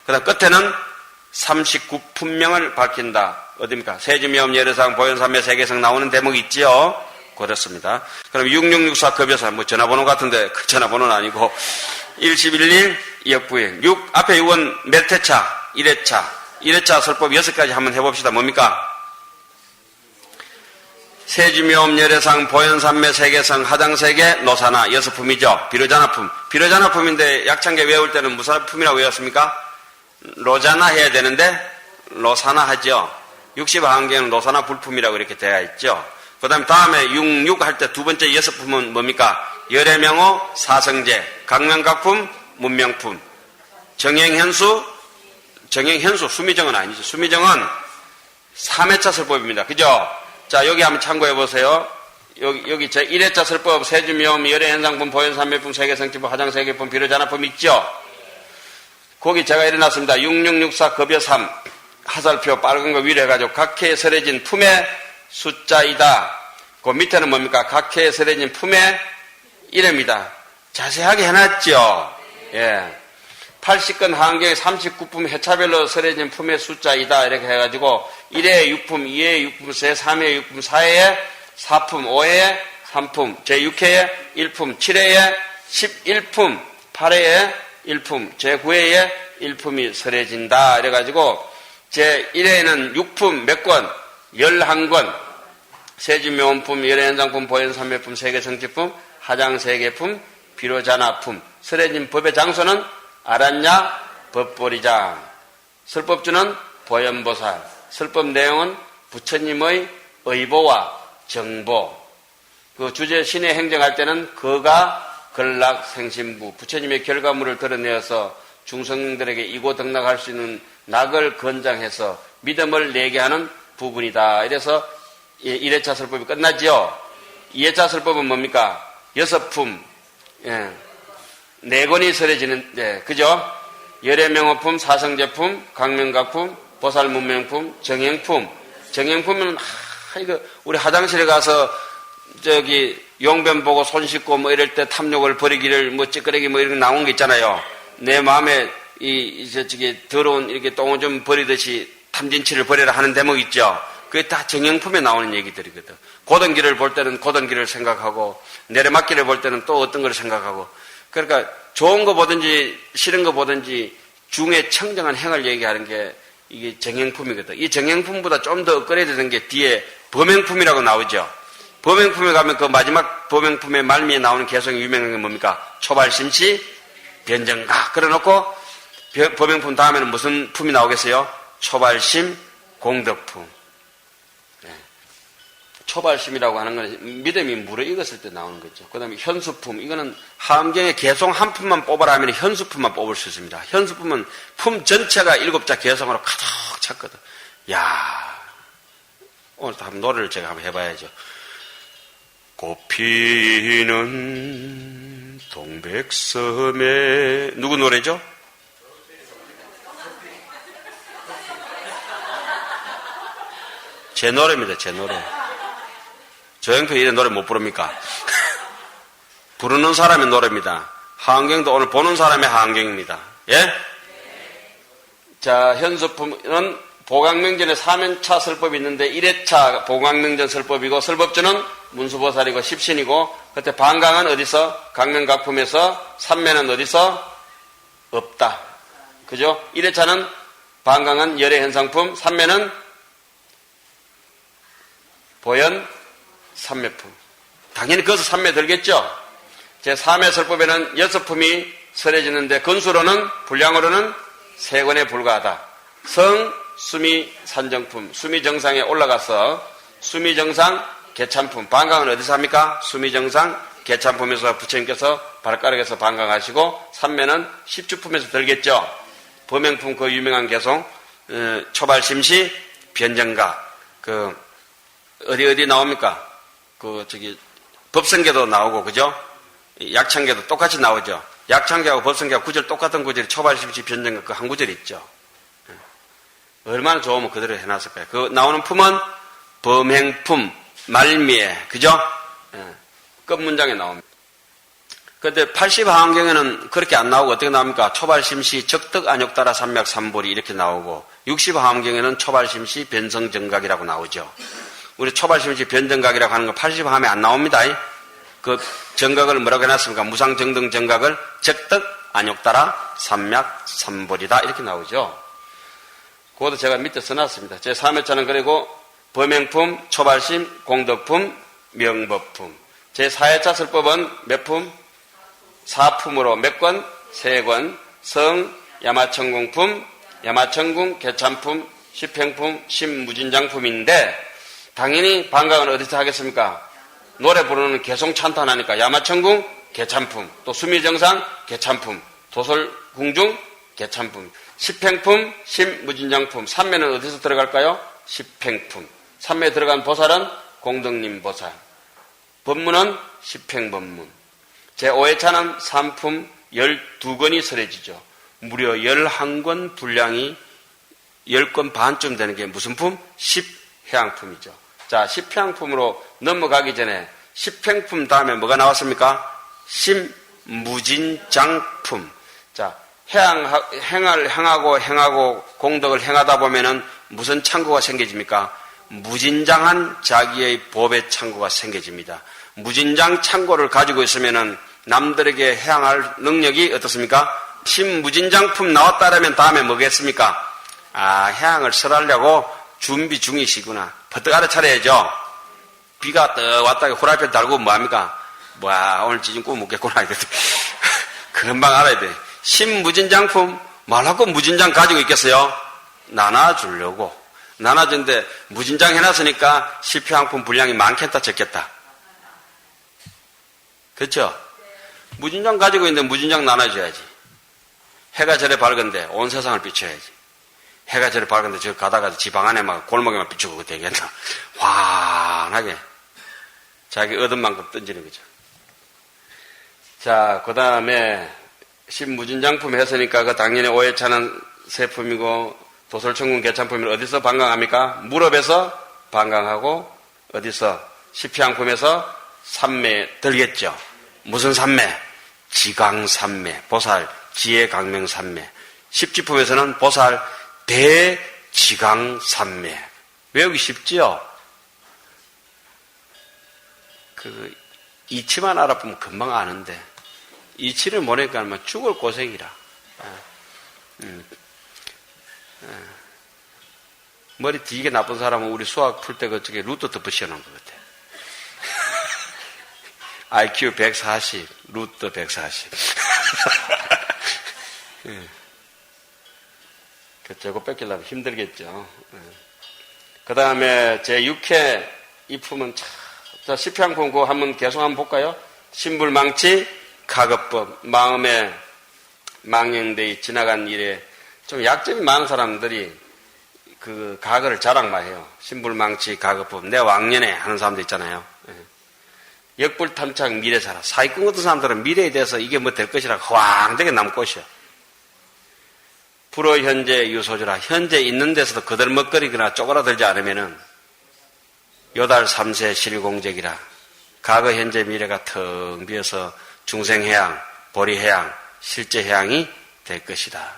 그 다음 끝에는 39품명을 밝힌다. 어디입니까? 세지미엄 예례상 보현삼매 세계성 나오는 대목이 있지요? 그렇습니다. 그럼 6664 급여사, 뭐 전화번호 같은데 그 전화번호는 아니고 1011 역부행 6 앞에 6은 몇 회차? 1회차. 1회차 설법 6가지 한번 해봅시다. 뭡니까? 세지미엄 예례상 보현삼매 세계성 하장세계 노사나 6품이죠. 비로자나품. 비로자나품인데 약창계 외울 때는 무슨 품이라고 외웠습니까? 로자나 해야 되는데 로사나 하죠. 60하한계는 로사나 불품이라고 이렇게 되어 있죠. 그 다음에 66 할 때 두 번째 6품은 뭡니까? 열애명호 사성제 각명각품 문명품 정행현수 수미정은 아니죠. 수미정은 3회차 설법입니다. 그죠? 자, 여기 한번 참고해 보세요. 여기 제 1회차 설법 세주미엄 열애현상품 보현삼매품 세계성지품 화장세계품 비로자나품 있죠? 거기 제가 일어났습니다. 6664 급여 3 하살표 빨간 거 위로 해가지고 각해에 설해진 품의 숫자이다. 그 밑에는 뭡니까? 각해에 설해진 품의 이름이다. 자세하게 해놨죠? 예. 80건 하한경에 39품 회차별로 설해진 품의 숫자이다. 이렇게 해가지고 1회에 6품, 2회에 6품, 3회에 6품, 4회에 4품, 5회에 3품, 제6회에 1품, 7회에 11품, 8회에 1품, 제9회에 1품이 설해진다. 이래가지고 제1회에는 6품 몇 권? 11권. 세주묘원품, 열애현상품, 보현삼매품, 세계성지품, 하장세계품, 비로자나품. 설해진 법의 장소는 아란야 법보리장. 설법주는 보현보살. 설법 내용은 부처님의 의보와 정보. 그 주제 신의 행정할 때는 거가 걸락생신부. 부처님의 결과물을 드러내어서 중성들에게 이고 등락할 수 있는 낙을 건장해서 믿음을 내게 하는 부분이다. 이래서 1회차 설법이 끝나지요. 2회차 설법은 뭡니까? 6품, 4권이 설해지는, 그죠? 열애명호품, 사성제품, 각명각품, 보살문명품, 정행품. 정행품은, 이거, 우리 화장실에 가서, 용변 보고 손 씻고 뭐 이럴 때 탐욕을 버리기를 뭐 찌끄레기 뭐 이런 나온 게 있잖아요. 내 마음에 더러운 이렇게 똥을 좀 버리듯이 탐진치를 버려라 하는 대목 있죠. 그게 다 정형품에 나오는 얘기들이거든. 고든 길을 볼 때는 고든 길을 생각하고 내리막길을 볼 때는 또 어떤 걸 생각하고 그러니까 좋은 거 보든지 싫은 거 보든지 중에 청정한 행을 얘기하는 게 이게 정형품이거든. 이 정형품보다 좀 더 업그레이드된 게 뒤에 범행품이라고 나오죠. 범행품에 가면 그 마지막 범행품의 말미에 나오는 개성이 유명한 게 뭡니까? 초발심시 변정각. 그래놓고 범행품 다음에는 무슨 품이 나오겠어요? 초발심 공덕품. 네. 초발심이라고 하는 건 믿음이 무르익었을 때 나오는 거죠. 그 다음에 현수품. 이거는 하엄경에 개성 한 품만 뽑아라 하면 현수품만 뽑을 수 있습니다. 현수품은 품 전체가 7자 개성으로 가득 찼거든. 야, 오늘 한번 노래를 제가 한번 해봐야죠. 꽃피는 동백섬에 누구 노래죠? 제 노래입니다. 제 노래. 조영필 이런 노래 못 부릅니까? 부르는 사람의 노래입니다. 하안경도 오늘 보는 사람의 하안경입니다. 예? 자, 현수품은 보강명전에 3회차 설법이 있는데 1회차 보강명전 설법이고 설법주는 문수보살이고 십신이고 그때 반강은 어디서? 강명각품에서 삼매는 어디서? 없다. 그죠? 1회차는 반강은 열애현상품, 삼매는 보현 삼매품. 당연히 거기서 삼매 들겠죠? 제3회 설법에는 6품이 설해지는데 건수로는 분량으로는 3권에 불과하다. 성, 수미, 산정품. 수미 정상에 올라가서 수미 정상, 개참품. 반강은 어디서 합니까? 수미 정상, 개참품에서 부처님께서 발가락에서 반강하시고 삼매는 십주품에서 들겠죠? 범행품 그 유명한 개송, 초발심시, 변정각. 어디 나옵니까? 법성계도 나오고, 그죠? 약창계도 똑같이 나오죠? 약창계하고 법성계하고 구절 똑같은 구절이 초발심시, 변정각 그 한 구절이 있죠? 얼마나 좋으면 그대로 해놨을까요? 그 나오는 품은 범행품, 말미에, 그죠? 끝 문장에 나옵니다. 근데 80하환경에는 그렇게 안 나오고 어떻게 나옵니까? 초발심시 적덕 안욕따라 삼맥 삼보리 이렇게 나오고 60하환경에는 초발심시 변성정각이라고 나오죠. 우리 초발심시 변정각이라고 하는 거 80하함에 안 나옵니다. 그 정각을 뭐라고 해놨습니까? 무상정등 정각을 적덕 안욕따라 삼맥 삼보리다 이렇게 나오죠. 그것도 제가 밑에 써놨습니다. 제 3회차는 그리고 범행품, 초발심, 공덕품, 명법품. 제 4회차 설법은 몇 품? 4품으로 몇 권? 3권. 성, 야마천궁품, 야마천궁, 개참품, 십행품, 십무진장품인데 당연히 방광은 어디서 하겠습니까? 노래 부르는 개송찬탄하니까 야마천궁, 개참품, 또 수미정상, 개참품, 도솔궁중, 개참품, 십행품, 십무진장품. 삼매는 어디서 들어갈까요? 십행품. 삼매에 들어간 보살은 공덕님 보살. 법문은 십행법문. 제5회차는 삼품 12권이 설해지죠. 무려 11권 분량이 10권 반쯤 되는 게 무슨 품? 십해양품이죠. 자, 십해양품으로 넘어가기 전에 십행품 다음에 뭐가 나왔습니까? 십무진장품. 자, 행을 행하고 공덕을 행하다 보면은 무슨 창고가 생겨집니까? 무진장한 자기의 법의 창고가 생겨집니다. 무진장 창고를 가지고 있으면은 남들에게 해양할 능력이 어떻습니까? 십무진장품 나왔다라면 다음에 뭐겠습니까? 해양을 설하려고 준비 중이시구나. 버뜩 알아차려야죠. 비가 떡 왔다가 후라이팬 달고 뭐합니까? 오늘 찌진 구워 먹겠구나. 금방 알아야 돼. 십무진장품 말하고 무진장 가지고 있겠어요? 나눠주려고. 나눠주는데 무진장 해놨으니까 십해양품 분량이 많겠다 적겠다. 그렇죠? 무진장 가지고 있는데 무진장 나눠줘야지. 해가 저래 밝은데 온 세상을 비춰야지. 해가 저래 밝은데 저 가다가 지방 안에 막 골목에만 비추고 되겠나. 환하게 자기 얻은 만큼 던지는 거죠. 자, 그 다음에 십무진장품 했으니까 그 당연히 5회차는 세품이고 도솔천궁 개참품을 어디서 방광합니까? 무릎에서 방광하고 어디서? 십향품에서 삼매 들겠죠. 무슨 삼매? 지강삼매, 보살, 지혜강명삼매. 십지품에서는 보살, 대지강삼매. 외우기 쉽지요? 이치만 알아보면 금방 아는데, 이치를 모르니까 죽을 고생이라. 머리 되게 나쁜 사람은 우리 수학 풀 때 그쪽에 루트 덮어 씌워놓은 것 같아. IQ 140, 루트 140. 저거 뺏기려면 힘들겠죠. 그 다음에 제 6회 이 품은 자, 십향품 그거 한번 계속 한번 볼까요? 신불망치, 가급법, 마음에 망령되이 지나간 일에 좀 약점이 많은 사람들이 그 가거를 자랑만 해요. 신불망치, 가급법, 내 왕년에 하는 사람도 있잖아요. 역불탐착 미래사라. 사기꾼 같은 사람들은 미래에 대해서 이게 뭐 될 것이라 허황되게 남고셔. 불어 현재 유소주라. 현재 있는 데서도 거들먹거리거나 쪼그라들지 않으면은 요달 3세 실공적이라. 과거 현재 미래가 텅 비어서 중생해양, 보리해양, 실제해양이 될 것이다.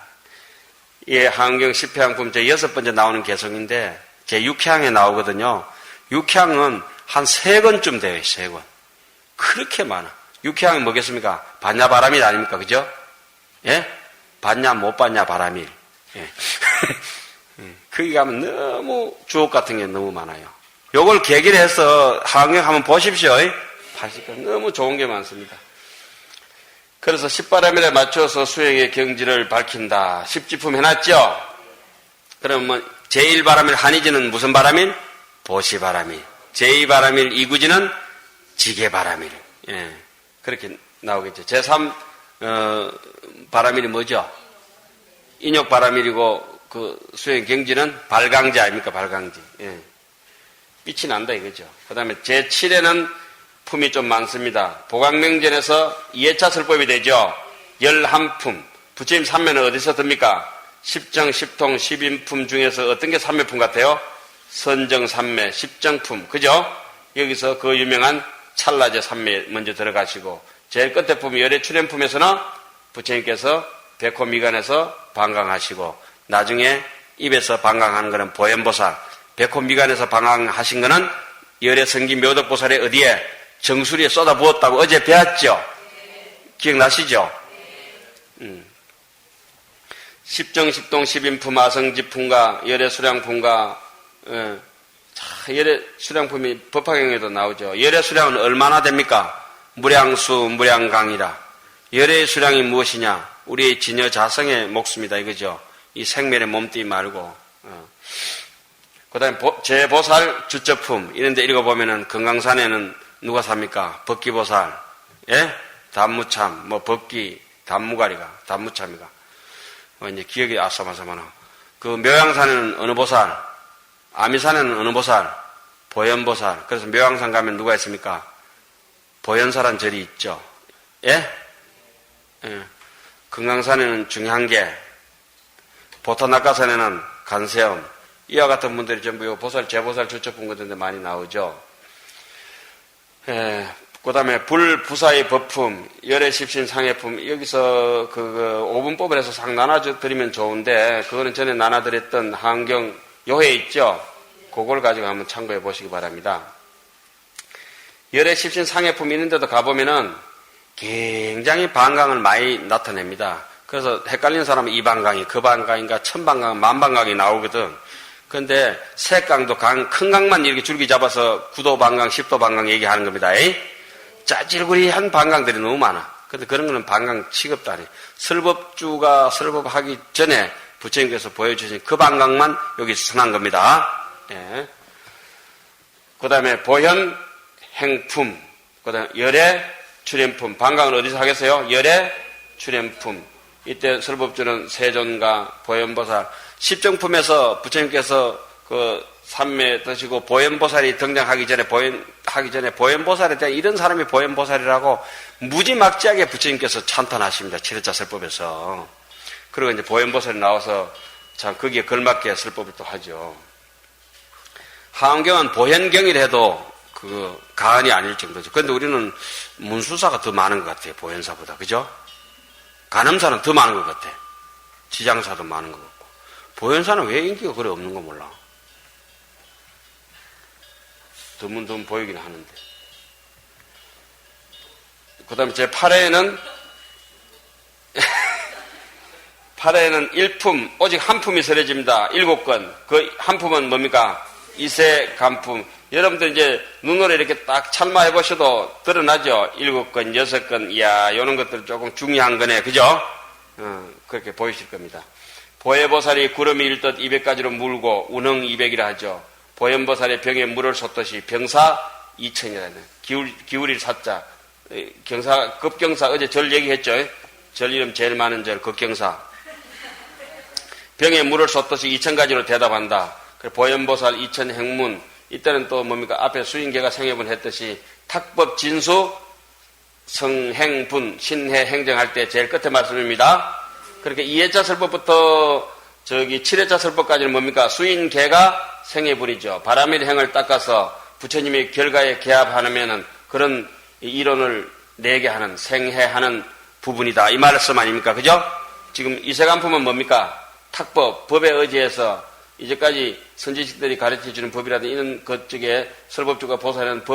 이 한경 10해양품 제 6번째 나오는 개성인데 제 6향에 나오거든요. 6향은 한 3권쯤 되어요. 3권. 그렇게 많아. 6향은 뭐겠습니까? 봤냐 바람일 아닙니까? 그죠? 예? 봤냐 못 봤냐 바람일. 예. 거기 가면 너무 주옥 같은 게 너무 많아요. 요걸 계기로 해서 한경 한번 보십시오. 보시니까 너무 좋은 게 많습니다. 그래서 10바람일에 맞춰서 수행의 경지를 밝힌다. 10지품 해놨죠? 그러면 제1바람일 한이지는 무슨 바람일? 보시바람일. 제2바람일 이구지는 지게바람일. 예, 그렇게 나오겠죠. 제3 바람일이 뭐죠? 인욕바람일이고 그 수행 경지는 발강지 아닙니까? 발강지. 예. 빛이 난다 이거죠. 그 다음에 제7에는 품이 좀 많습니다. 보강명전에서 2회차 설법이 되죠. 11품. 부처님 삼매는 어디서 듭니까? 십정, 십통, 십인품 중에서 어떤 게 삼매품 같아요? 선정 삼매, 십정품. 그죠? 여기서 그 유명한 찰나제 삼매 먼저 들어가시고 제일 끝에 보면 열애 출현품에서는 부처님께서 백호 미간에서 방광하시고 나중에 입에서 방광하는 것은 보현보살, 백호 미간에서 방광하신 것은 열애 성기 묘덕보살의 어디에 정수리에 쏟아부었다고 어제 배웠죠? 기억나시죠? 십정, 십동, 십인품, 아성지품과 열애 수량품과 열애 수량품이 법화경에도 나오죠. 열애 수량은 얼마나 됩니까? 무량수, 무량강이라. 열애의 수량이 무엇이냐? 우리의 진여 자성의 몫입니다. 이거죠. 이 생멸의 몸뚱이 말고. 그 다음에 제보살 주처품 이런 데 읽어보면은 금강산에는 누가 삽니까? 법기보살, 예? 단무참, 법기, 단무참이가. 이제 기억이 아싸마싸마나. 그 묘양산에는 어느 보살? 아미산에는 어느 보살? 보현보살. 그래서 묘양산 가면 누가 있습니까? 보현사란 절이 있죠. 예? 예. 금강산에는 중향계, 보타낙가산에는 간세음, 이와 같은 분들이 전부 보살, 제보살, 주처품 같은 데 많이 나오죠. 예. 그 다음에 불부사의 법품, 열애십신 상해품, 여기서 그 5분법을 해서 싹 나눠드리면 좋은데, 그거는 전에 나눠드렸던 한경 요해 있죠? 그걸 가지고 한번 참고해 보시기 바랍니다. 열애십신 상해품 있는 데도 가보면은 굉장히 반강을 많이 나타냅니다. 그래서 헷갈리는 사람은 이 반강이, 그 반강인가, 천반강, 만반강이 나오거든. 근데 세 강도 큰 강만 이렇게 줄기 잡아서 9도 반강, 10도 반강 얘기하는 겁니다. 짜질구리한 반강들이 너무 많아. 근데 그런 거는 반강 취급도 안 해. 설법주가 설법하기 전에 부처님께서 보여주신 그 반강만 여기 선한 겁니다. 예. 그 다음에 보현, 행품, 그 다음에 열애, 출현품. 반강은 어디서 하겠어요? 열애, 출현품. 이때 설법주는 세존과 보현보살. 십정품에서 부처님께서 그 삼매 드시고 보현보살이 등장하기 전에 보현보살에 대한 이런 사람이 보현보살이라고 무지막지하게 부처님께서 찬탄하십니다. 칠회차 설법에서. 그리고 이제 보현보살이 나와서 참 거기에 걸맞게 설법을 또 하죠. 하안경은 보현경이라 해도 그 가언이 아닐 정도죠. 그런데 우리는 문수사가 더 많은 것 같아요. 보현사보다. 그죠? 간음사는 더 많은 것 같아. 지장사도 많은 것 같고. 보현사는 왜 인기가 그래 없는 거 몰라. 드문드문 보이긴 하는데. 그 다음에 제 8회에는 8회에는 일품, 오직 한 품이 설해집니다. 7건. 그 한 품은 뭡니까? 이세 간품. 여러분들 이제 눈으로 이렇게 딱 찰마해 보셔도 드러나죠? 7건, 6건, 이야, 요런 것들 조금 중요한 거네. 그죠? 그렇게 보이실 겁니다. 보혜보살이 구름이 일듯 200가지로 물고 운흥 200이라 하죠. 보현보살의 병에 물을 쏟듯이 병사 2000이라는 기울일 사자. 경사, 급경사, 어제 절 얘기했죠? 절 이름 제일 많은 절, 급경사. 병에 물을 쏟듯이 2000가지로 대답한다. 보현보살 2000행문. 이때는 또 뭡니까? 앞에 수인계가 생협을 했듯이 탁법 진수 성행분 신해 행정할 때 제일 끝에 말씀입니다. 그렇게 2회차 설법부터 저기 7회차 설법까지는 뭡니까? 수인계가 생해불이죠. 바람일 행을 닦아서 부처님의 결과에 개합하면은 그런 이론을 내게 하는 생해하는 부분이다. 이 말씀 아닙니까? 그죠? 지금 이세간품은 뭡니까? 탁법, 법에 의지해서 이제까지 선지식들이 가르쳐주는 법이라든지 이런 것 쪽에 설법주가 보살하는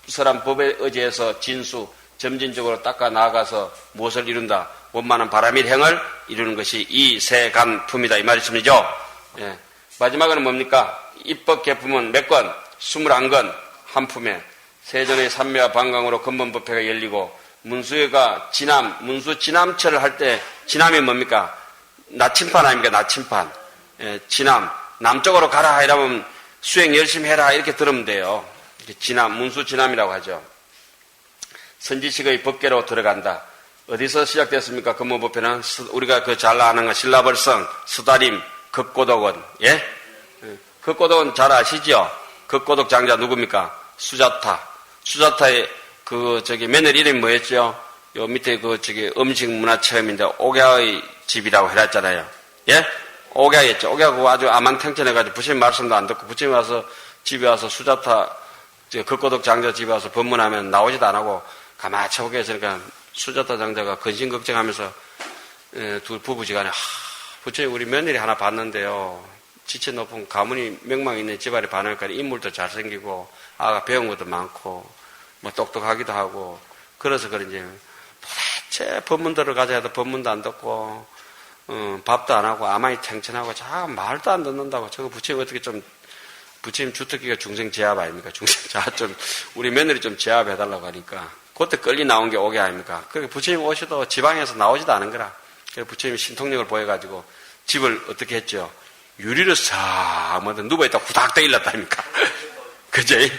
설한 법에 의지해서 진수, 점진적으로 닦아 나아가서 무엇을 이룬다? 원만한 바람일 행을 이루는 것이 이세간품이다. 이 말씀이죠. 예. 마지막은 뭡니까? 입법 개품은 몇 건? 21건 한 품에 세전의 삼매와 방광으로 근본법회가 열리고 문수가 문수 진암철을 할 때 진암이 뭡니까? 나침판 아닙니까? 나침판. 예, 진암. 남쪽으로 가라 이러면 수행 열심히 해라 이렇게 들으면 돼요. 문수 진암이라고 하죠. 선지식의 법계로 들어간다. 어디서 시작됐습니까? 근본법회는 우리가 그 잘 아는 거 신라벌성, 수다림, 극고독원. 예? 극고독은 잘 아시죠? 극고독 장자 누굽니까? 수자타. 수자타의 며느리 이름이 뭐였죠? 요 밑에 음식 문화 체험인데 옥야의 집이라고 해놨잖아요. 예? 옥야였죠. 옥야고 아주 아망탱천해가지고 부처님 말씀도 안 듣고 부처님 와서 집에 와서 수자타 극고독 장자 집에 와서 법문하면 나오지도 안 하고 가만히 쳐보게 했으니까 수자타 장자가 근심 걱정하면서 두 부부지간에 부처님 우리 며느리 하나 봤는데요. 지체 높은 가문이 명망 있는 집안에 반할까 인물도 잘생기고 아가 배운 것도 많고 뭐 똑똑하기도 하고 그래서 그런지 도대체 법문들을 가져야 해도 법문도 안 듣고 밥도 안 하고 아마이 탱천하고 자 말도 안 듣는다고 저거 부처님 어떻게 좀 부처님 주특기가 중생 제압 아닙니까? 중생 자 좀 우리 며느리 좀 제압해달라고 하니까 그때 끌리 나온 게 오게 아닙니까? 그러니까 부처님 오셔도 지방에서 나오지도 않은 거라. 그래서 부처님이 신통력을 보여가지고 집을 어떻게 했죠? 유리를 싹 먼저 누워있다 후닥 일렀다 아닙니까? 그제?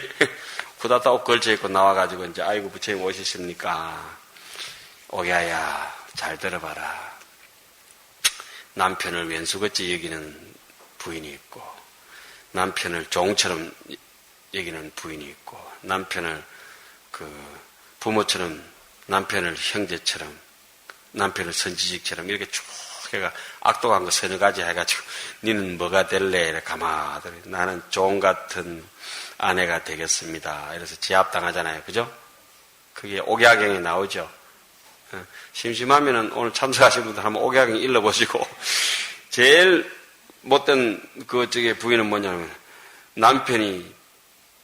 후닥 옷 걸쳐입고 나와가지고 이제 아이고 부처님 오셨습니까? 오야야 잘 들어봐라. 남편을 왼수같이 여기는 부인이 있고 남편을 종처럼 여기는 부인이 있고 남편을 부모처럼 남편을 형제처럼 남편을 선지직처럼 이렇게 쭉 해가 악독한 거 서너 가지 해가지고 니는 뭐가 될래? 이래 가마들이 나는 종 같은 아내가 되겠습니다. 이래서 제압당하잖아요. 그죠? 그게 옥야경에 나오죠. 심심하면은 오늘 참석하신 분들 한번 옥야경 읽어보시고 제일 못된 부인은 뭐냐면 남편이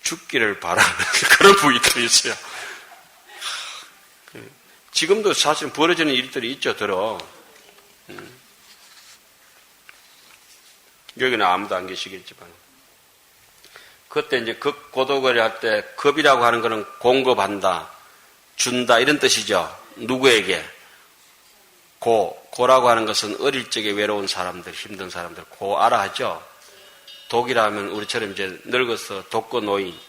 죽기를 바라는 그런 부인들이 있어요. 지금도 사실 벌어지는 일들이 있죠, 들어. 여기는 아무도 안 계시겠지만. 그때 이제 고독을 할 때, 급이라고 하는 거는 공급한다, 준다, 이런 뜻이죠. 누구에게? 고라고 하는 것은 어릴 적에 외로운 사람들, 힘든 사람들, 고아라 하죠. 독이라 하면 우리처럼 이제 늙어서 독거 노인.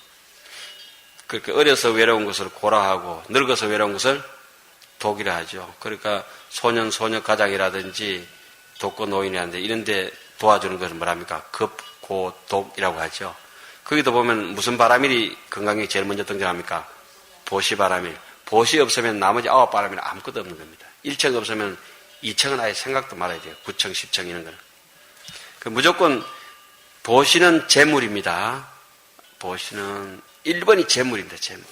그렇게 어려서 외로운 것을 고라 하고, 늙어서 외로운 것을 독이라 하죠. 그러니까 소년, 소녀 가장이라든지 독거 노인이라든지 이런 데 도와주는 것은 뭐랍니까? 급, 고, 독이라고 하죠. 거기도 보면 무슨 바람일이 건강에 제일 먼저 등장합니까? 보시바람일. 보시 없으면 나머지 9바람일은 아무것도 없는 겁니다. 1청 없으면 2청은 아예 생각도 말아야 돼요. 9청, 10청 이런 거는. 무조건 보시는 재물입니다. 보시는 1번이 재물입니다. 재물.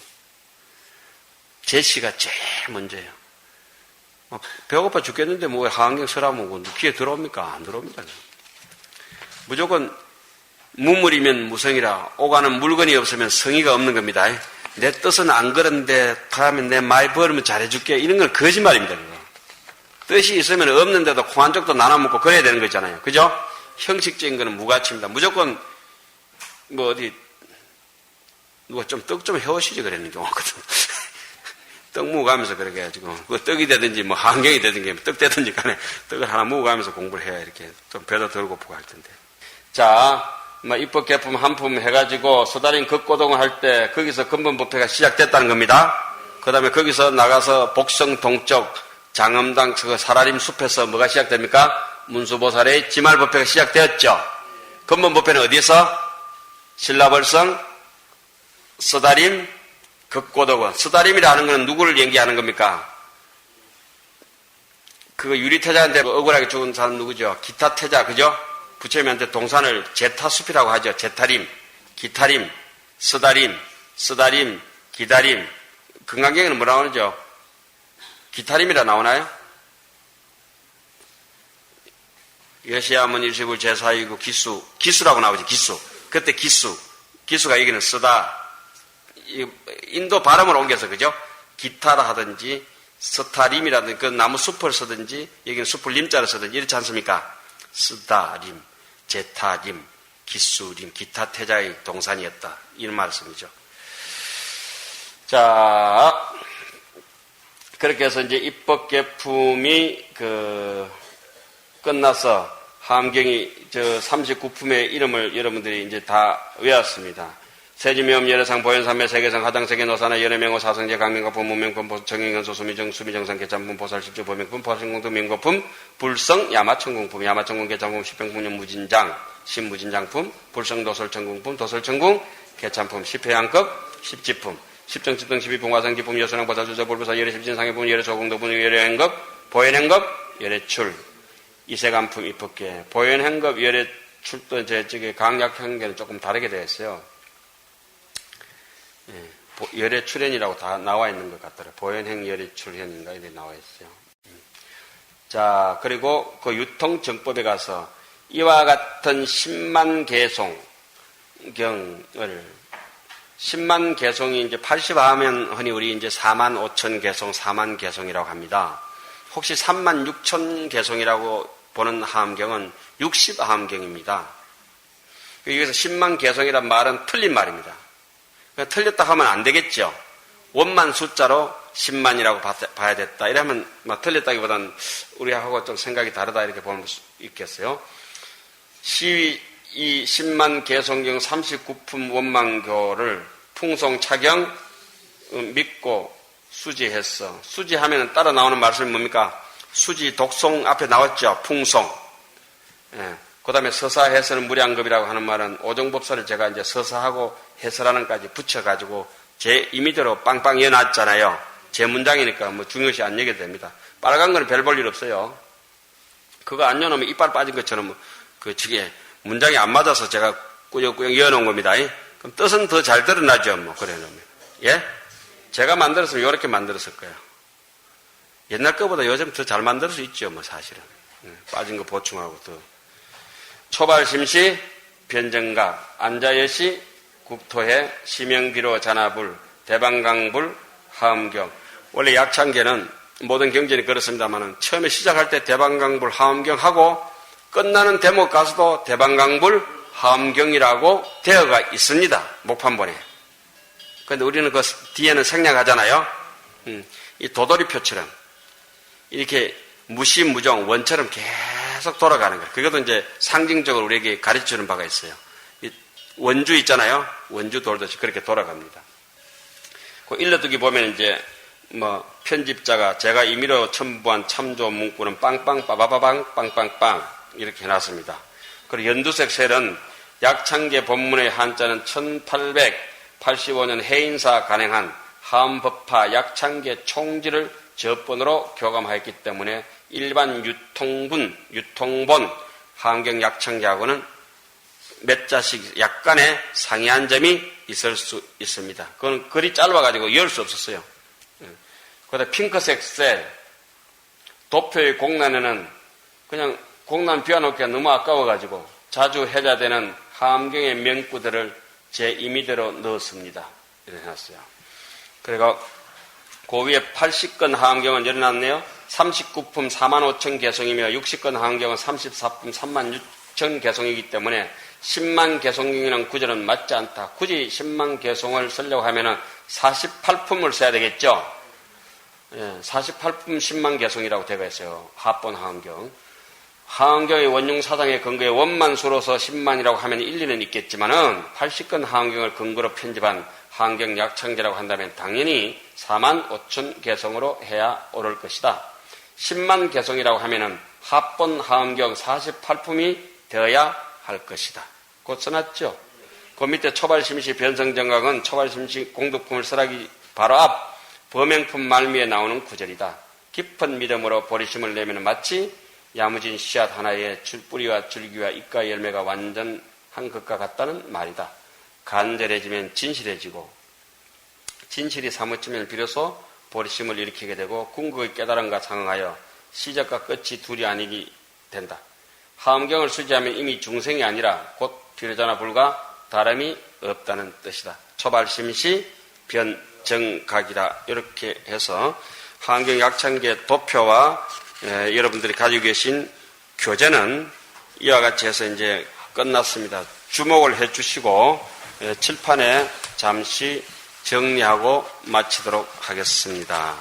제시가 제일 먼저예요. 배고파 죽겠는데 뭐 하안경 서라면 귀에 들어옵니까? 안 들어옵니다. 무조건 무물이면 무성이라 오가는 물건이 없으면 성의가 없는 겁니다. 내 뜻은 안 그런데 다음에 내 말 버리면 잘해줄게. 이런 건 거짓말입니다. 그거. 뜻이 있으면 없는데도 코 한쪽도 나눠먹고 그래야 되는 거잖아요. 그죠? 형식적인 거는 무가치입니다. 무조건 뭐 어디 누가 좀 떡 좀 해오시지 그랬는 경우가 있거든. 떡 먹어가면서 그렇게 해가지고 그 떡이 되든지 뭐 한경이 되든지 떡 되든지 간에 떡을 하나 먹어가면서 공부를 해야 이렇게 좀 배도 덜 고프고 할 텐데. 자, 입법 개품 한 품 해가지고 서달인 극고동을 할 때 거기서 근본법회가 시작됐다는 겁니다. 그 다음에 거기서 나가서 복성 동쪽 장엄당 사라림 숲에서 뭐가 시작됩니까? 문수보살의 지말법회가 시작되었죠. 근본법회는 어디에서? 신라벌성 서다림 극고덕원. 서다림이라는 것은 누구를 얘기하는 겁니까? 그거 유리태자한테 억울하게 죽은 사람 누구죠? 기타태자, 그죠? 부처님한테 동산을 제타숲이라고 하죠. 제타림, 기타림, 서다림, 기다림. 금강경에는 뭐라고 하죠? 기타림이라 나오나요? 여시야문 일시불 제사이고 기수라고 나오죠. 기수. 그때 기수가 여기는 쓰다. 인도 발음을 옮겨서 그죠? 기타라 하든지 서타림이라든지 그 나무 숲을 쓰든지 여기는 숲을 림자를 쓰든지 이렇지 않습니까? 쓰다림, 제타림, 기수림, 기타 태자의 동산이었다. 이런 말씀이죠. 자, 그렇게 해서 이제 입법개품이 끝나서 함경이 39품의 이름을 여러분들이 이제 다 외웠습니다. 세지미엄 열애상 보현삼매 세계상 하당세계 노사나 열애명호 사성제 강명가품 문명품 정행연소 수미정 수미정상 개참품 보살십주 보명품 보살공도 명고품 불성 야마천궁품 야마천궁 개참품 십평분연 무진장 신무진장품 불성도설천궁품 도설천궁 개참품 십회양급 십지품 십정십등 십이품 화성지품 여수랑 보살주저 불보사 열애십진상해품 열애소공도분 열애행급 보현행급 열애출 이세간품 입법계 보현행급 열애출도 제 강약형계는 조금 다르게 되어 있어요. 열애 출현이라고 다 나와 있는 것 같더라고요. 보현행 열애 출현인가 이렇게 나와 있어요. 자, 그리고 그 유통정법에 가서 이와 같은 10만 개송경을 10만 개송이 이제 80하면 흔히 우리 이제 4만 5천 개송, 4만 개송이라고 합니다. 혹시 3만 6천 개송이라고 보는 하암경은 60하암경입니다. 여기서 10만 개송이란 말은 틀린 말입니다. 틀렸다 하면 안 되겠죠. 원만 숫자로 10만이라고 봐야 됐다. 이러면 틀렸다기보다는 우리하고 좀 생각이 다르다 이렇게 보면 있겠어요. 시위 이 10만 개송경 39품 원만교를 풍송차경 믿고 수지했어. 수지하면 따라 나오는 말씀이 뭡니까? 수지, 독송 앞에 나왔죠. 풍송. 예. 그 다음에 서사 해설은 무량급이라고 하는 말은 오정법사를 제가 이제 서사하고 해설하는까지 붙여가지고 제 임의대로 빵빵 이어놨잖아요. 제 문장이니까 뭐 중요시 안 여겨도 됩니다. 빨간 거는 별 볼 일 없어요. 그거 안 여놓으면 이빨 빠진 것처럼 저게 문장이 안 맞아서 제가 꾸역꾸역 이어놓은 겁니다. 그럼 뜻은 더 잘 드러나죠. 뭐 그래 놓으면. 예? 제가 만들었으면 이렇게 만들었을 거예요. 옛날 거보다 요즘 더 잘 만들 수 있죠. 뭐 사실은. 빠진 거 보충하고 더. 초발심시 변정각 안자여시 국토해 시명비로 잔화불 대방강불 하암경. 원래 약창계는 모든 경전이 그렇습니다만 처음에 시작할 때 대방강불 하암경하고 끝나는 대목 가서도 대방강불 하암경이라고 되어가 있습니다. 목판본에. 그런데 우리는 그 뒤에는 생략하잖아요. 이 도돌이표처럼 이렇게 무시무정 원처럼 계속 돌아가는 거예요. 그것도 이제 상징적으로 우리에게 가르쳐주는 바가 있어요. 원주 있잖아요. 원주 돌듯이 그렇게 돌아갑니다. 그 일러두기 보면 이제 편집자가 제가 임의로 첨부한 참조 문구는 빵빵 빠바바방 빵빵빵 이렇게 해놨습니다. 그리고 연두색 셀은 약창계 본문의 한자는 1885년 해인사 간행한 하암법화 약창계 총지를 저번으로 교감하였기 때문에 일반 유통본 하암경 약창계하고는 몇 자씩 약간의 상이한 점이 있을 수 있습니다. 그건 글이 짧아가지고 열 수 없었어요. 그다음 핑크색 셀 도표의 공란에는 그냥 공란 비워놓기가 너무 아까워가지고 자주 해자되는 하암경의 명구들을 제 임의대로 넣었습니다. 이렇게 해놨어요. 그리고 그 위에 80건 하암경은 열어놨네요. 39품 4만 5천 개송이며 60건 하암경은 34품 3만 6천 개송이기 때문에 10만 개송경이라는 구절은 맞지 않다. 굳이 10만 개송을 쓰려고 하면은 48품을 써야 되겠죠. 예, 48품 10만 개송이라고 되어 있어요. 합본 하암경. 하암경의 원융 사상의 근거에 원만수로서 10만이라고 하면 일리는 있겠지만은 80건 하암경을 근거로 편집한 하암경 약창제라고 한다면 당연히 4만 5천 개송으로 해야 옳을 것이다. 10만 개송이라고 하면은 합본 하암경 48품이 되어야 할 것이다. 곧 써놨죠. 그 밑에 초발심시 변성정각은 초발심시 공덕품을 쓰라기 바로 앞 범행품 말미에 나오는 구절이다. 깊은 믿음으로 보리심을 내면 마치 야무진 씨앗 하나에 뿌리와 줄기와 잎과 열매가 완전한 것과 같다는 말이다. 간절해지면 진실해지고 진실이 사무치면 비로소 보리심을 일으키게 되고 궁극의 깨달음과 상응하여 시작과 끝이 둘이 아니게 된다. 하암경을 수지하면 이미 중생이 아니라 곧 비로자나 불과 다름이 없다는 뜻이다. 초발심시 변정각이다. 이렇게 해서 하암경 약창계 도표와 여러분들이 가지고 계신 교재는 이와 같이 해서 이제 끝났습니다. 주목을 해 주시고 칠판에 잠시 정리하고 마치도록 하겠습니다.